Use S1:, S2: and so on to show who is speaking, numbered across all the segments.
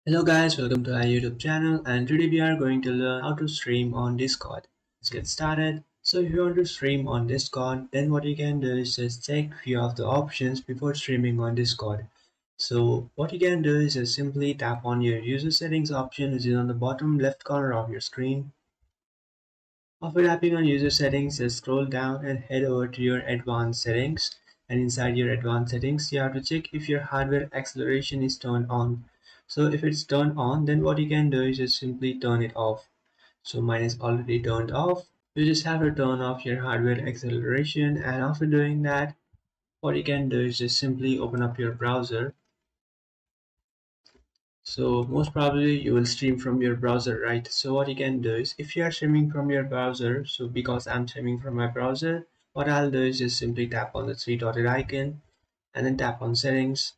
S1: Hello guys, welcome to our YouTube channel, and today we are going to learn how to stream on Discord. Let's get started. So if you want to stream on Discord, then what you can do is just check few of the options before streaming on Discord. So what you can do is just simply tap on your user settings option, which is on the bottom left corner of your screen. After tapping on user settings, just scroll down and head over to your advanced settings. And inside your advanced settings, you have to check if your hardware acceleration is turned on. So if it's turned on, then what you can do is just simply turn it off. So mine is already turned off. You just have to turn off your hardware acceleration, and after doing that, what you can do is just simply open up your browser. So most probably you will stream from your browser, right? So what you can do is, if you are streaming from your browser, so because I'm streaming from my browser, what I'll do is just simply tap on the three dotted icon and then tap on settings.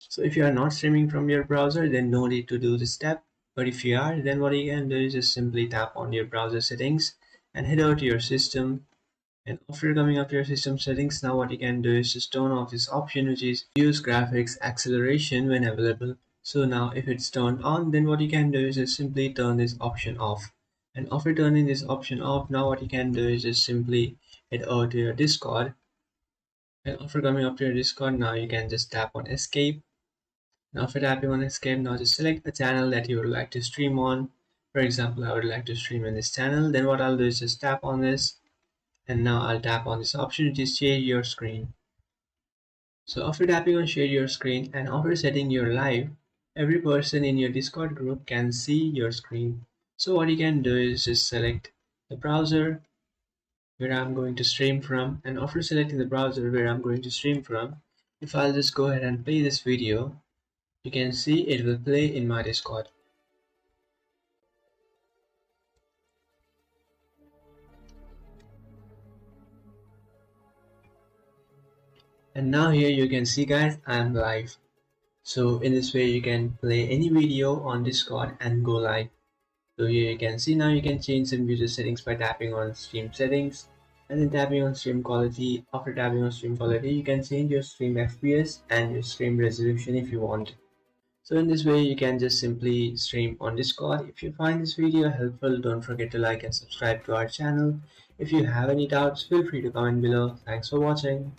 S1: So if you are not streaming from your browser, then no need to do this step. But if you are, then what you can do is just simply tap on your browser settings and head over to your system. And after coming up to your system settings, now what you can do is just turn off this option, which is use graphics acceleration when available. So now if it's turned on, then what you can do is just simply turn this option off. And after turning this option off, now what you can do is just simply head over to your Discord. And after coming up to your Discord, now you can just tap on escape. And after tapping on escape, now just select the channel that you would like to stream on. For example, I would like to stream in this channel. Then what I'll do is just tap on this, and now I'll tap on this option, which is share your screen. So after tapping on share your screen and after setting your live, every person in your Discord group can see your screen. So what you can do is just select the browser where I'm going to stream from, and after selecting the browser where I'm going to stream from, if I'll just go ahead and play this video, you can see it will play in my Discord. And now here you can see guys, I'm live. So in this way you can play any video on Discord and go live. So here you can see, now you can change some user settings by tapping on stream settings and then tapping on stream quality. After tapping on stream quality, you can change your stream FPS and your stream resolution if you want. So in this way you can just simply stream on Discord. If you find this video helpful, don't forget to like and subscribe to our channel. If you have any doubts, feel free to comment below. Thanks for watching.